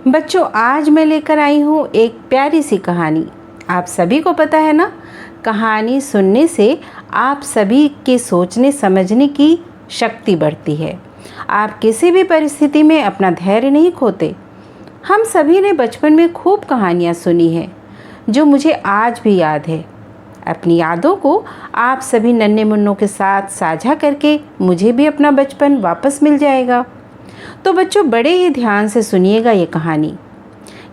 बच्चों, आज मैं लेकर आई हूँ एक प्यारी सी कहानी। आप सभी को पता है ना, कहानी सुनने से आप सभी के सोचने समझने की शक्ति बढ़ती है। आप किसी भी परिस्थिति में अपना धैर्य नहीं खोते। हम सभी ने बचपन में खूब कहानियाँ सुनी हैं, जो मुझे आज भी याद है। अपनी यादों को आप सभी नन्हे मुन्नों के साथ साझा करके मुझे भी अपना बचपन वापस मिल जाएगा। तो बच्चों, बड़े ही ध्यान से सुनिएगा ये कहानी।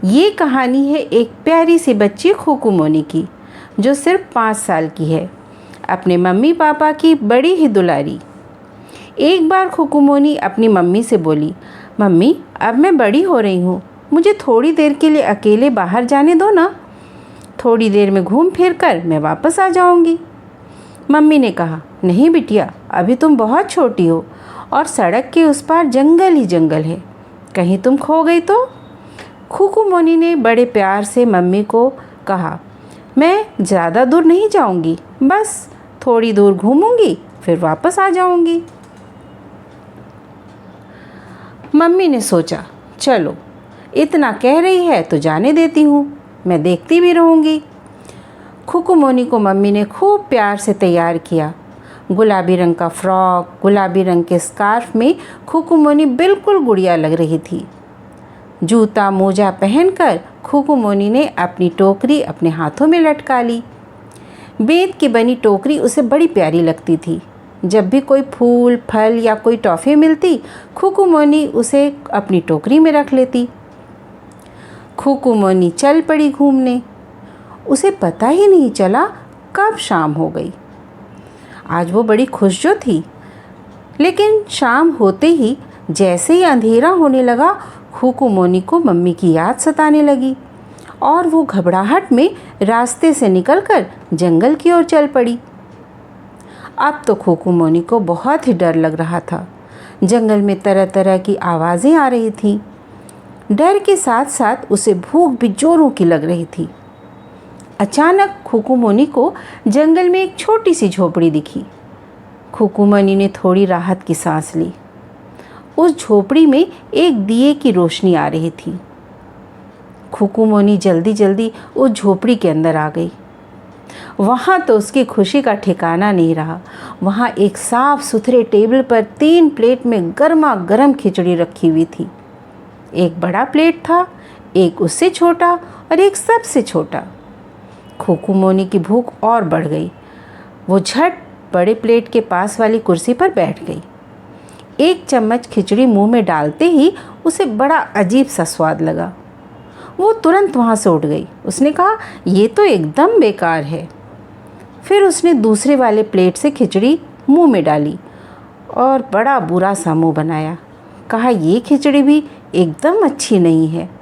ये कहानी है एक प्यारी सी बच्ची खुकू मोनी की, जो सिर्फ 5 साल की है, अपने मम्मी पापा की बड़ी ही दुलारी। एक बार खुकू मोनी अपनी मम्मी से बोली, मम्मी, अब मैं बड़ी हो रही हूँ, मुझे थोड़ी देर के लिए अकेले बाहर जाने दो ना। थोड़ी देर में घूम फिर कर मैं वापस आ जाऊँगी। मम्मी ने कहा, नहीं बिटिया, अभी तुम बहुत छोटी हो और सड़क के उस पार जंगल ही जंगल है, कहीं तुम खो गई तो। खुकू मोनी ने बड़े प्यार से मम्मी को कहा, मैं ज़्यादा दूर नहीं जाऊंगी, बस थोड़ी दूर घूमूंगी फिर वापस आ जाऊंगी। मम्मी ने सोचा, चलो इतना कह रही है तो जाने देती हूँ, मैं देखती भी रहूँगी। खुकू मोनी को मम्मी ने खूब प्यार से तैयार किया। गुलाबी रंग का फ्रॉक, गुलाबी रंग के स्कार्फ में खुकू मोनी बिल्कुल गुड़िया लग रही थी। जूता मोजा पहनकर खुकू मोनी ने अपनी टोकरी अपने हाथों में लटका ली। बेंत की बनी टोकरी उसे बड़ी प्यारी लगती थी। जब भी कोई फूल, फल या कोई टॉफ़ी मिलती, खुकू मोनी उसे अपनी टोकरी में रख लेती। खुकू मोनी चल पड़ी घूमने। उसे पता ही नहीं चला कब शाम हो गई। आज वो बड़ी खुश जो थी, लेकिन शाम होते ही जैसे ही अंधेरा होने लगा, खुकू मोनी को मम्मी की याद सताने लगी और वो घबराहट में रास्ते से निकलकर जंगल की ओर चल पड़ी। अब तो खुकू मोनी को बहुत ही डर लग रहा था। जंगल में तरह तरह की आवाज़ें आ रही थीं। डर के साथ साथ उसे भूख भी जोरों की लग रही थी। अचानक खुकू मोनी को जंगल में एक छोटी सी झोपड़ी दिखी। खुकू मोनी ने थोड़ी राहत की सांस ली। उस झोपड़ी में एक दिए की रोशनी आ रही थी। खुकू मोनी जल्दी जल्दी उस झोपड़ी के अंदर आ गई। वहाँ तो उसकी खुशी का ठिकाना नहीं रहा। वहाँ एक साफ सुथरे टेबल पर 3 प्लेट में गर्मा गर्म खिचड़ी रखी हुई थी। एक बड़ा प्लेट था, एक उससे छोटा और एक सबसे छोटा। खुकू मोनी की भूख और बढ़ गई। वो झट बड़े प्लेट के पास वाली कुर्सी पर बैठ गई। एक चम्मच खिचड़ी मुंह में डालते ही उसे बड़ा अजीब सा स्वाद लगा। वो तुरंत वहाँ से उठ गई। उसने कहा, ये तो एकदम बेकार है। फिर उसने दूसरे वाले प्लेट से खिचड़ी मुंह में डाली और बड़ा बुरा सा मुँह बनाया। कहा, ये खिचड़ी भी एकदम अच्छी नहीं है।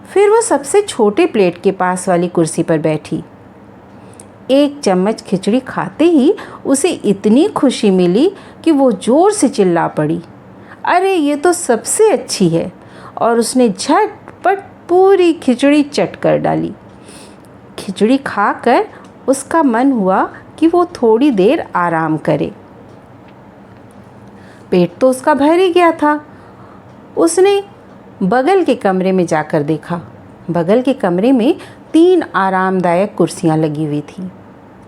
फिर वो सबसे छोटे प्लेट के पास वाली कुर्सी पर बैठी। एक चम्मच खिचड़ी खाते ही उसे इतनी खुशी मिली कि वो ज़ोर से चिल्ला पड़ी, अरे ये तो सबसे अच्छी है। और उसने झटपट पूरी खिचड़ी चट कर डाली। खिचड़ी खाकर उसका मन हुआ कि वो थोड़ी देर आराम करे। पेट तो उसका भर ही गया था। उसने बगल के कमरे में जाकर देखा। बगल के कमरे में 3 आरामदायक कुर्सियां लगी हुई थीं।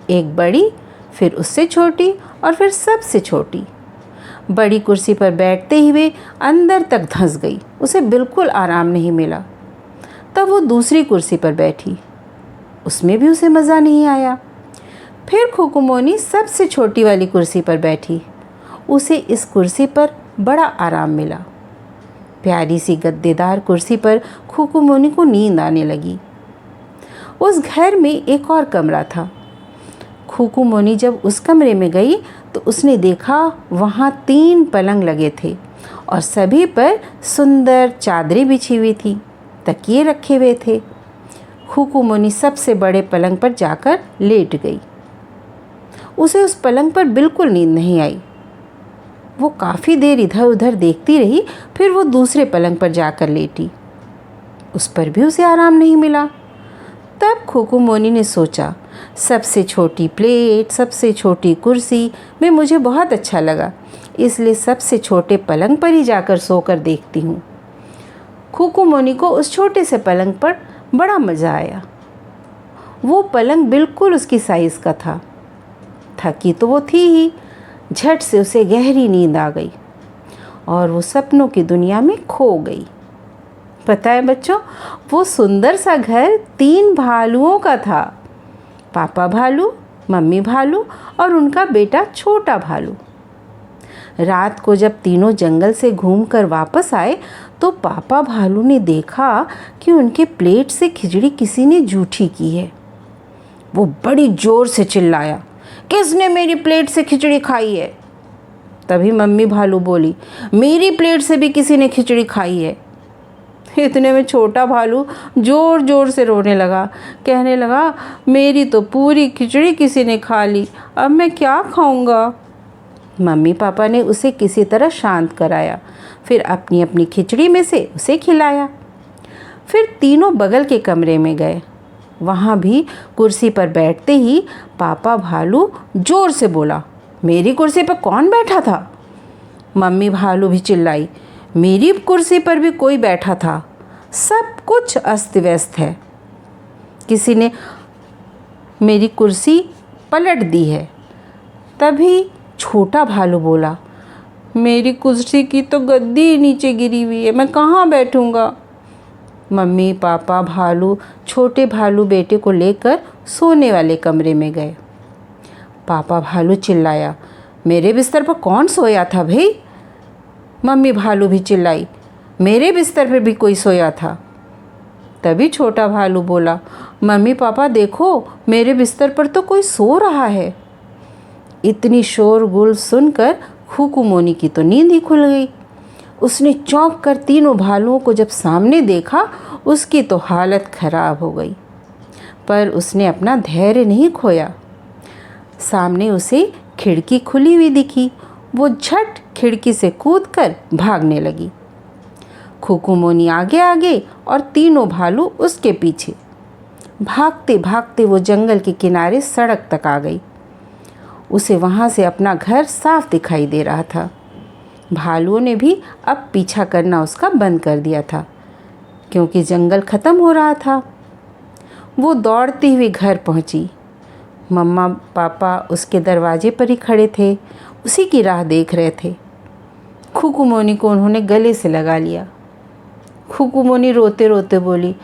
एक बड़ी, फिर उससे छोटी और फिर सबसे छोटी। बड़ी कुर्सी पर बैठते ही वे अंदर तक धंस गई। उसे बिल्कुल आराम नहीं मिला। तब वो दूसरी कुर्सी पर बैठी। उसमें भी उसे मज़ा नहीं आया। फिर खुकू मोनी सबसे छोटी वाली कुर्सी पर बैठी। उसे इस कुर्सी पर बड़ा आराम मिला। प्यारी सी गद्देदार कुर्सी पर खुकू मोनी को नींद आने लगी। उस घर में एक और कमरा था। खुकू मोनी जब उस कमरे में गई तो उसने देखा वहाँ 3 पलंग लगे थे और सभी पर सुंदर चादरें बिछी हुई थी, तकिए रखे हुए थे। खुकू मोनी सबसे बड़े पलंग पर जाकर लेट गई। उसे उस पलंग पर बिल्कुल नींद नहीं आई। वो काफ़ी देर इधर उधर देखती रही। फिर वो दूसरे पलंग पर जाकर लेटी। उस पर भी उसे आराम नहीं मिला। तब खुकू मोनी ने सोचा, सबसे छोटी प्लेट, सबसे छोटी कुर्सी में मुझे बहुत अच्छा लगा, इसलिए सबसे छोटे पलंग पर ही जाकर सोकर देखती हूँ। खुकू मोनी को उस छोटे से पलंग पर बड़ा मज़ा आया। वो पलंग बिल्कुल उसकी साइज़ का था। थकी तो वो थी ही, झट से उसे गहरी नींद आ गई और वो सपनों की दुनिया में खो गई। पता है बच्चों, वो सुंदर सा घर 3 भालुओं का था। पापा भालू, मम्मी भालू और उनका बेटा छोटा भालू। रात को जब तीनों जंगल से घूमकर वापस आए तो पापा भालू ने देखा कि उनके प्लेट से खिचड़ी किसी ने जूठी की है। वो बड़ी जोर से चिल्लाया, किसने मेरी प्लेट से खिचड़ी खाई है? तभी मम्मी भालू बोली, मेरी प्लेट से भी किसी ने खिचड़ी खाई है। इतने में छोटा भालू ज़ोर ज़ोर से रोने लगा, कहने लगा, मेरी तो पूरी खिचड़ी किसी ने खा ली, अब मैं क्या खाऊंगा? मम्मी पापा ने उसे किसी तरह शांत कराया, फिर अपनी अपनी खिचड़ी में से उसे खिलाया। फिर तीनों बगल के कमरे में गए। वहाँ भी कुर्सी पर बैठते ही पापा भालू ज़ोर से बोला, मेरी कुर्सी पर कौन बैठा था? मम्मी भालू भी चिल्लाई, मेरी कुर्सी पर भी कोई बैठा था, सब कुछ अस्त व्यस्त है, किसी ने मेरी कुर्सी पलट दी है। तभी छोटा भालू बोला, मेरी कुर्सी की तो गद्दी नीचे गिरी हुई है, मैं कहाँ बैठूँगा? मम्मी पापा भालू छोटे भालू बेटे को लेकर सोने वाले कमरे में गए। पापा भालू चिल्लाया, मेरे बिस्तर पर कौन सोया था भाई? मम्मी भालू भी चिल्लाई, मेरे बिस्तर पर भी कोई सोया था। तभी छोटा भालू बोला, मम्मी पापा देखो, मेरे बिस्तर पर तो कोई सो रहा है। इतनी शोरगुल सुनकर खुकू मोनी की तो नींद ही खुल गई। उसने चौंक कर तीनों भालुओं को जब सामने देखा, उसकी तो हालत खराब हो गई, पर उसने अपना धैर्य नहीं खोया। सामने उसे खिड़की खुली हुई दिखी। वो झट खिड़की से कूदकर भागने लगी। खुकू मोनी आगे आगे और तीनों भालू उसके पीछे। भागते भागते वो जंगल के किनारे सड़क तक आ गई। उसे वहाँ से अपना घर साफ दिखाई दे रहा था। भालुओं ने भी अब पीछा करना उसका बंद कर दिया था, क्योंकि जंगल ख़त्म हो रहा था। वो दौड़ती हुई घर पहुँची। मम्मा पापा उसके दरवाजे पर ही खड़े थे, उसी की राह देख रहे थे। खुकू मोनी को उन्होंने गले से लगा लिया। खुकू मोनी रोते रोते बोली,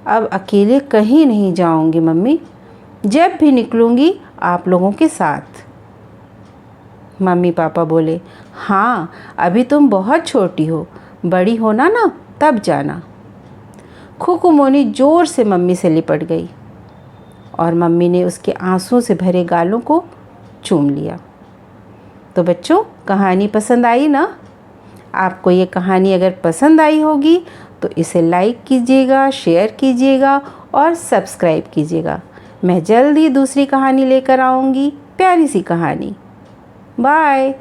अब अकेले कहीं नहीं जाऊंगी मम्मी, जब भी निकलूंगी आप लोगों के साथ। मम्मी पापा बोले, हाँ अभी तुम बहुत छोटी हो, बड़ी होना ना तब जाना। खुकू मोनी ज़ोर से मम्मी से लिपट गई और मम्मी ने उसके आंसुओं से भरे गालों को चूम लिया। तो बच्चों, कहानी पसंद आई ना? आपको ये कहानी अगर पसंद आई होगी तो इसे लाइक कीजिएगा, शेयर कीजिएगा और सब्सक्राइब कीजिएगा। मैं जल्द ही दूसरी कहानी लेकर आऊँगी, प्यारी सी कहानी। बाय।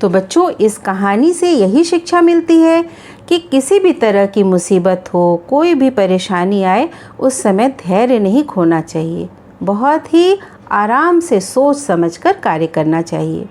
तो बच्चों, इस कहानी से यही शिक्षा मिलती है कि किसी भी तरह की मुसीबत हो, कोई भी परेशानी आए, उस समय धैर्य नहीं खोना चाहिए। बहुत ही आराम से सोच समझकर कार्य करना चाहिए।